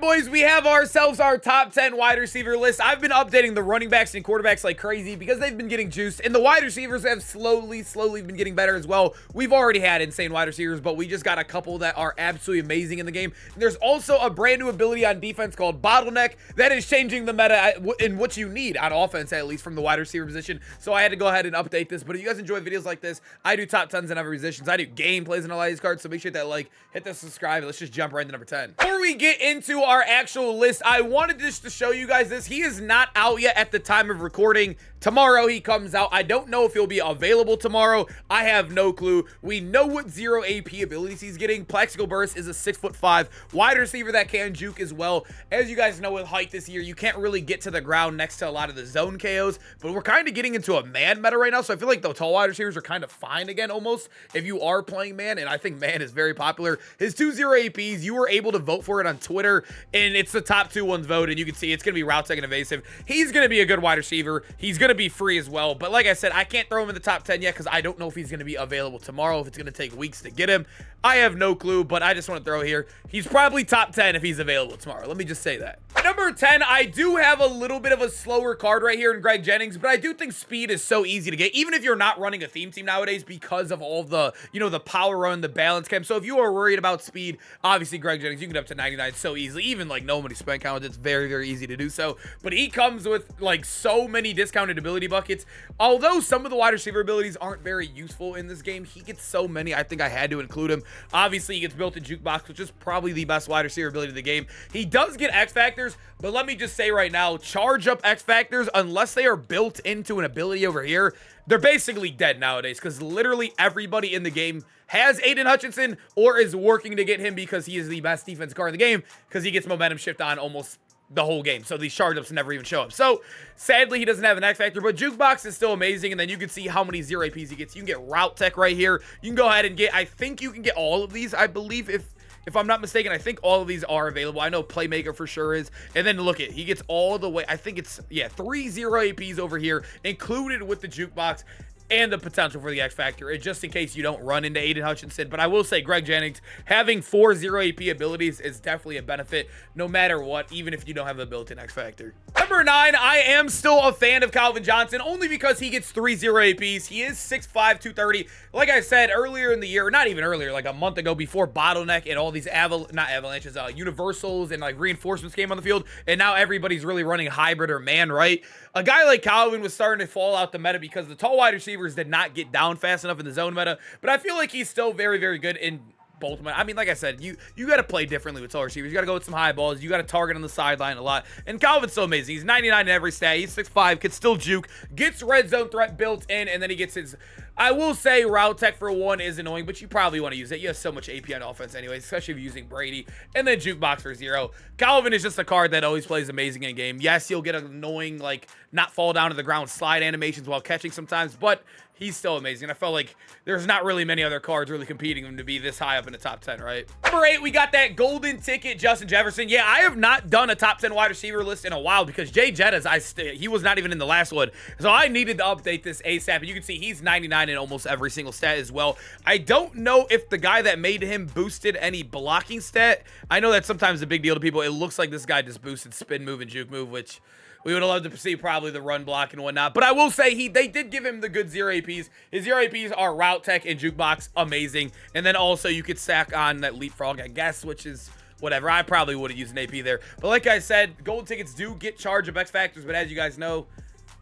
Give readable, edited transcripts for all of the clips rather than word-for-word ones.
boys, we have ourselves our top 10 wide receiver list. I've been updating the running backs and quarterbacks like crazy because they've been getting juiced, and the wide receivers have slowly been getting better as well. We've already had insane wide receivers, but we just got a couple that are absolutely amazing in the game. There's also a brand new ability on defense called Bottleneck that is changing the meta in what you need on offense, at least from the wide receiver position. So I had to go ahead and update this. But if you guys enjoy videos like this, I do top 10s in every position. I do gameplays and all these cards, so make sure that hit the subscribe. Let's just jump right into number 10. Before we get into our actual list, I wanted just to show you guys this. He is not out yet at the time of recording. Tomorrow he comes out. I don't know if he'll be available tomorrow. I have no clue. We know what 0 AP abilities he's getting. Plexical Burst is a 6'5" wide receiver that can juke as well. As you guys know, with height this year, you can't really get to the ground next to a lot of the zone KOs, but we're kind of getting into a man meta right now, so I feel like the tall wide receivers are kind of fine again almost if you are playing man, and I think man is very popular. His 2 0 APs, you were able to vote for it on Twitter, and it's the top 2 ones voted. You can see it's going to be route tech and evasive. He's going to be a good wide receiver. He's going to be free as well, but like I said, I can't throw him in the top 10 yet because I don't know if he's going to be available tomorrow, if it's going to take weeks to get him. I have no clue, but I just want to throw here. He's probably top 10 if he's available tomorrow. Let me just say that. Number 10, I do have a little bit of a slower card right here in Greg Jennings, but I do think speed is so easy to get, even if you're not running a theme team nowadays because of all the, the power run, the balance cam. So if you are worried about speed, obviously Greg Jennings, you can get up to 99 so easily. Even like nobody spent count, it's very easy to do so. But he comes with like so many discounted ability buckets. Although some of the wide receiver abilities aren't very useful in this game, he gets so many, I think I had to include him. Obviously, he gets built in Jukebox, which is probably the best wide receiver ability of the game. He does get X Factors, but let me just say right now, charge up X Factors, unless they are built into an ability over here, they're basically dead nowadays, because literally everybody in the game has Aiden Hutchinson or is working to get him because he is the best defensive card in the game, because he gets momentum shift on almost the whole game. So these charge ups never even show up. So sadly, he doesn't have an X Factor, but Jukebox is still amazing. And then you can see how many 0 APs he gets. You can get Route Tech right here. You can go ahead and get, I think you can get all of these, I believe, if I'm not mistaken. I think all of these are available. I know Playmaker for sure is. And then look he gets all the way, I think it's, 3 0 APs over here, included with the Jukebox and the potential for the X Factor, just in case you don't run into Aiden Hutchinson. But I will say Greg Jennings having 4 0 AP abilities is definitely a benefit no matter what, even if you don't have a built-in X Factor. Number 9, I am still a fan of Calvin Johnson, only because he gets 3 0 APs. He is 6'5", 230. Like I said earlier in the year, not even earlier, like a month ago, before Bottleneck and all these universals and like reinforcements came on the field, and now everybody's really running hybrid or man, right? A guy like Calvin was starting to fall out the meta because the tall wide receivers did not get down fast enough in the zone meta, but I feel like he's still very good in both. I mean, like I said, you got to play differently with tall receivers. You got to go with some high balls. You got to target on the sideline a lot. And Calvin's so amazing. He's 99 in every stat. He's 6'5", can still juke, gets red zone threat built in, and then he gets his, I will say route tech for 1 is annoying, but you probably want to use it. You have so much AP on offense anyways, especially if you're using Brady. And then Jukebox for 0. Calvin is just a card that always plays amazing in game. Yes, he'll get annoying, like, not fall down to the ground slide animations while catching sometimes, but he's still amazing. I felt like there's not really many other cards really competing him to be this high up in the top 10, right? Number 8, we got that golden ticket, Justin Jefferson. Yeah, I have not done a top 10 wide receiver list in a while because Jay Jettas, he was not even in the last one. So I needed to update this ASAP. And you can see he's 99 in almost every single stat as well. I don't know if the guy that made him boosted any blocking stat. I know that's sometimes a big deal to people. It looks like this guy just boosted spin move and juke move, which we would have loved to see probably the run block and whatnot. But I will say they did give him the good 0 APs. His 0 APs are Route Tech and Jukebox, amazing. And then also you could stack on that Leapfrog, I guess, which is whatever. I probably would have used an AP there. But like I said, gold tickets do get charge of X Factors. But as you guys know,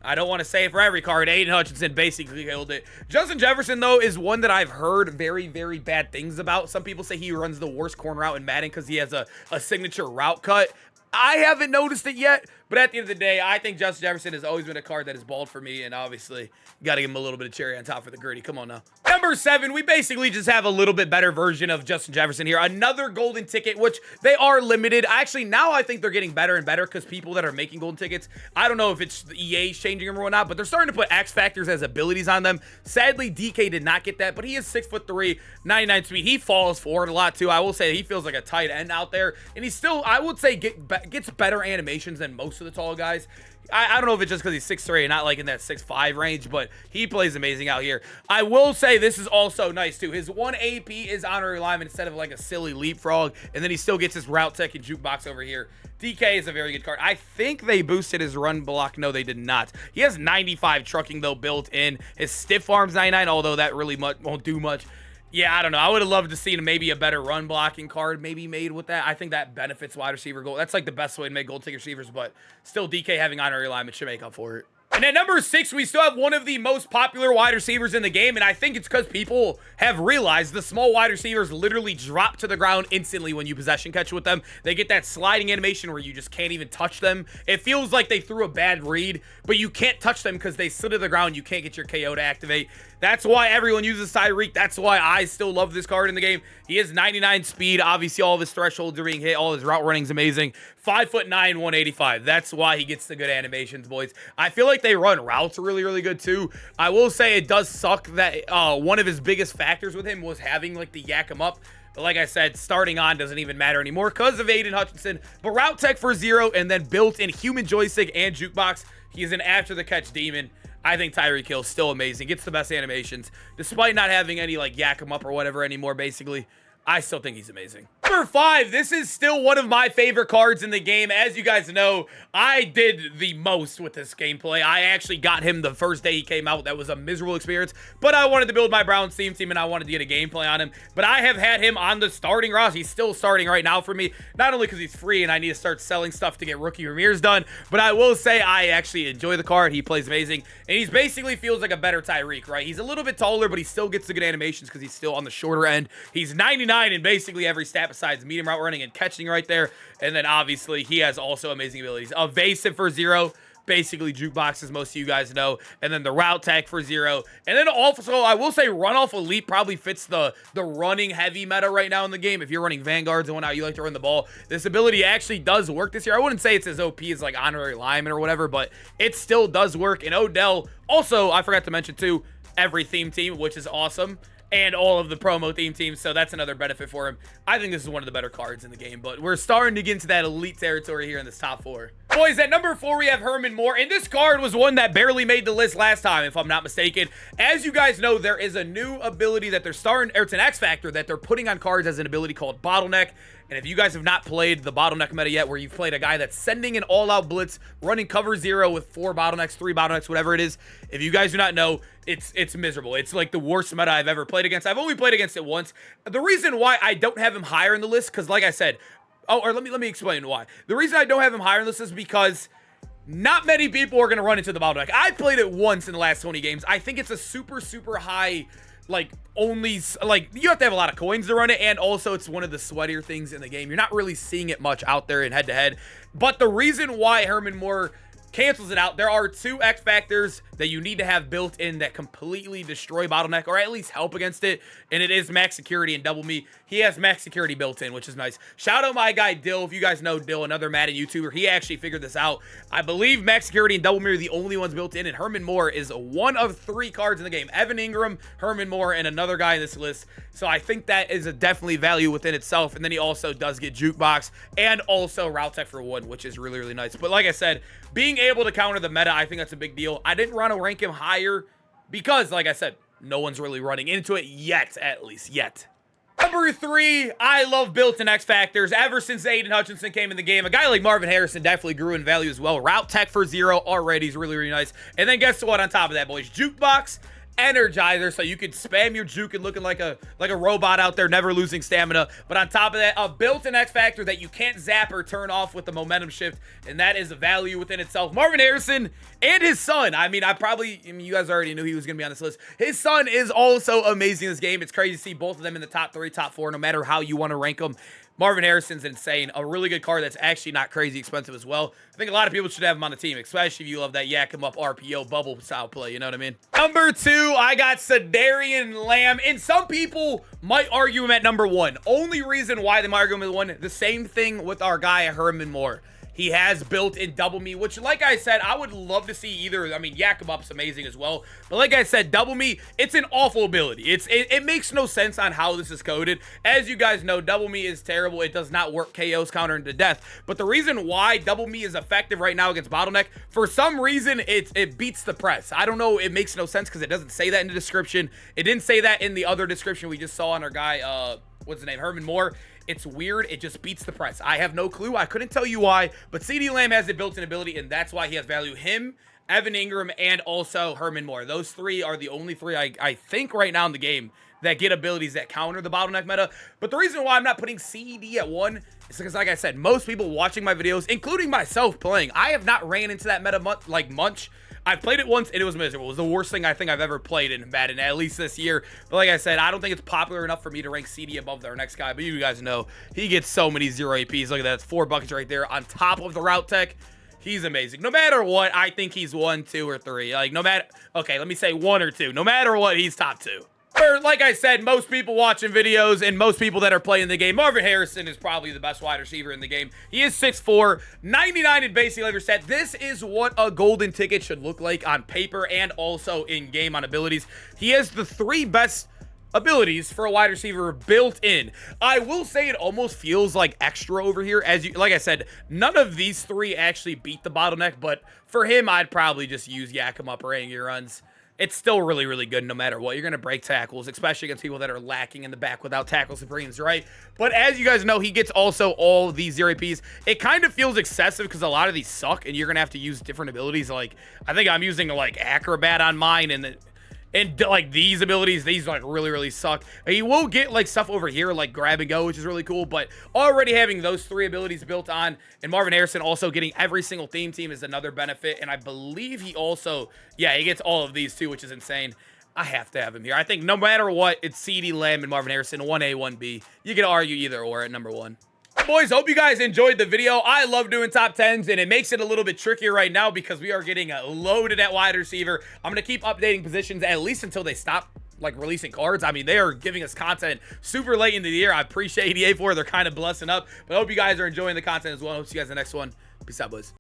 I don't want to say it for every card. Aiden Hutchinson basically killed it. Justin Jefferson, though, is one that I've heard very bad things about. Some people say he runs the worst corner route in Madden because he has a signature route cut. I haven't noticed it yet, but at the end of the day, I think Justin Jefferson has always been a card that is balled for me, and obviously, you got to give him a little bit of cherry on top for the gritty. Come on now. Number 7, we basically just have a little bit better version of Justin Jefferson here. Another golden ticket, which they are limited. Actually, now I think they're getting better and better because people that are making golden tickets, I don't know if it's the EA's changing them or whatnot, but they're starting to put X Factors as abilities on them. Sadly, DK did not get that, but he is 6'3", 99 speed. He falls forward a lot, too. I will say he feels like a tight end out there, and he still, I would say, gets better animations than most of the tall guys. I don't know if it's just because he's 6'3" and not like in that 6'5" range, but he plays amazing out here. I will say this is also nice too. His 1 AP is honorary lineman instead of like a silly leapfrog, and then he still gets his route tech and jukebox over here. DK is a very good card. I think they boosted his run block. No, they did not. He has 95 trucking though built in. His stiff arm's 99, although that really won't do much. Yeah, I don't know. I would have loved to see maybe a better run blocking card maybe made with that. I think that benefits wide receiver goal. That's like the best way to make gold ticket receivers, but still DK having honorary alignment should make up for it. And at number 6, we still have one of the most popular wide receivers in the game, and I think it's because people have realized the small wide receivers literally drop to the ground instantly when you possession catch with them. They get that sliding animation where you just can't even touch them. It feels like they threw a bad read, but you can't touch them because they sit to the ground. You can't get your KO to activate. That's why everyone uses Tyreek. That's why I still love this card in the game. He has 99 speed. Obviously, all of his thresholds are being hit. All his route running is amazing. 5'9", 185. That's why he gets the good animations, boys. I feel like they run routes really, really good, too. I will say it does suck that one of his biggest factors with him was having, like, the yak him up. But like I said, starting on doesn't even matter anymore because of Aiden Hutchinson. But route tech for 0 and then built-in human joystick and jukebox. He is an after-the-catch demon. I think Tyreek Hill's still amazing. Gets the best animations. Despite not having any, like, yak him up or whatever anymore, basically, I still think he's amazing. Number 5, this is still one of my favorite cards in the game. As you guys know, I did the most with this gameplay. I actually got him the first day he came out. That was a miserable experience, but I wanted to build my Browns team and I wanted to get a gameplay on him. But I have had him on the starting roster. He's still starting right now for me, not only because he's free and I need to start selling stuff to get rookie Ramirez done, but I will say I actually enjoy the card. He plays amazing, and he's basically feels like a better Tyreek, right? He's a little bit taller, but he still gets the good animations because he's still on the shorter end. He's 99 in basically every stat besides medium route running and catching right there. And then obviously he has also amazing abilities. Evasive for 0, basically jukebox, as most of you guys know. And then the route tech for 0. And then also I will say run off elite probably fits the running heavy meta right now in the game. If you're running vanguards and whatnot, you like to run the ball. This ability actually does work this year. I wouldn't say it's as OP as like honorary lineman or whatever, but it still does work. And Odell also, I forgot to mention too, every theme team, which is awesome. And all of the promo theme teams, so that's another benefit for him. I think this is one of the better cards in the game, but we're starting to get into that elite territory here in this top 4. Boys, at number 4, we have Herman Moore, and this card was one that barely made the list last time, if I'm not mistaken. As you guys know, there is a new ability that they're starting, or it's an X Factor that they're putting on cards as an ability called Bottleneck. And if you guys have not played the bottleneck meta yet, where you've played a guy that's sending an all-out blitz, running cover 0 with 4 bottlenecks, 3 bottlenecks, whatever it is, if you guys do not know, it's miserable. It's like the worst meta I've ever played against. I've only played against it once. The reason why I don't have him higher in the list, because like I said, let me explain why. The reason I don't have him higher in the list is because not many people are going to run into the bottleneck. I played it once in the last 20 games. I think it's a super, super high, like, only, like, you have to have a lot of coins to run it, and also it's one of the sweatier things in the game. You're not really seeing it much out there in head-to-head. But the reason why Herman Moore cancels it out, there are 2 X Factors that you need to have built in that completely destroy bottleneck, or at least help against it, and it is max security and double me. He has max security built in, which is nice. Shout out my guy Dill. If you guys know Dill, another Madden YouTuber, he actually figured this out. I believe max security and double me are the only ones built in, and Herman Moore is one of 3 cards in the game. Evan Ingram, Herman Moore, and another guy in this list. So I think that is a definitely value within itself. And then he also does get jukebox and also route tech for 1, which is really, really nice. But like I said, being able to counter the meta, I think that's a big deal. I didn't want to rank him higher because, like I said, no one's really running into it yet, at least yet. Number 3, I love built-in X Factors. Ever since Aiden Hutchinson came in the game, a guy like Marvin Harrison definitely grew in value as well. Route tech for 0 already is really, really nice. And then guess what on top of that, boys? Jukebox, Energizer, so you can spam your juke and looking like a robot out there, never losing stamina. But on top of that, a built-in X Factor that you can't zap or turn off with the momentum shift, and that is a value within itself. Marvin Harrison and his son, I mean, you guys already knew he was going to be on this list. His son is also amazing in this game. It's crazy to see both of them in the top 3, top 4, no matter how you want to rank them. Marvin Harrison's insane. A really good card that's actually not crazy expensive as well. I think a lot of people should have him on the team, especially if you love that yak him up RPO bubble style play. You know what I mean? Number 2, I got Sedarian Lamb. And some people might argue him at number 1. Only reason why they might argue him at 1, the same thing with our guy Herman Moore. He has built-in double me, which, like I said, I would love to see either. I mean, Yak him up's amazing as well. But like I said, double me, it's an awful ability. It makes no sense on how this is coded. As you guys know, double me is terrible. It does not work KOs counter into death. But the reason why double me is effective right now against bottleneck, for some reason, it beats the press. I don't know. It makes no sense because it doesn't say that in the description. It didn't say that in the other description we just saw on our guy, what's his name, Herman Moore. It's weird. It just beats the press. I have no clue. I couldn't tell you why, but CeeDee Lamb has a built-in ability, and that's why he has value. Him, Evan Ingram, and also Herman Moore. Those three are the only three I think right now in the game that get abilities that counter the bottleneck meta. But the reason why I'm not putting CeeDee at 1 is because, like I said, most people watching my videos, including myself playing, I have not ran into that meta much. I've played it once, and it was miserable. It was the worst thing I think I've ever played in Madden, at least this year. But like I said, I don't think it's popular enough for me to rank CeeDee above our next guy. But you guys know, he gets so many 0 APs. Look at that. It's 4 buckets right there on top of the route tech. He's amazing. No matter what, I think he's 1, 2, or 3. Like, no matter... Okay, let me say 1 or 2. No matter what, he's top 2. Or, like I said, most people watching videos and most people that are playing the game, Marvin Harrison is probably the best wide receiver in the game. He is 6'4", 99 in basic level set. This is what a golden ticket should look like on paper and also in game on abilities. He has the 3 best abilities for a wide receiver built in. I will say it almost feels like extra over here. As you, like I said, none of these 3 actually beat the bottleneck, but for him, I'd probably just use Yak him up or any runs. It's still really, really good no matter what. You're going to break tackles, especially against people that are lacking in the back without tackle supremes, right? But as you guys know, he gets also all these 0 APs. It kind of feels excessive because a lot of these suck, and you're going to have to use different abilities. Like, I think I'm using, like, Acrobat on mine, and like these abilities, these like really, really suck. He will get like stuff over here like grab and go, which is really cool, but already having those 3 abilities built on, and Marvin Harrison also getting every single team is another benefit. And I believe he also, yeah, he gets all of these too, which is insane. I have to have him here. I think no matter what, it's CeeDee Lamb and Marvin Harrison, 1A, 1B. You can argue either or at number 1. Boys, hope you guys enjoyed the video. I love doing top 10s, and it makes it a little bit trickier right now because we are getting loaded at wide receiver. I'm going to keep updating positions at least until they stop like releasing cards. I mean, they are giving us content super late into the year. I appreciate EA for it. They're kind of blessing up, but I hope you guys are enjoying the content as well. I hope to see you guys in the next one. Peace out, boys.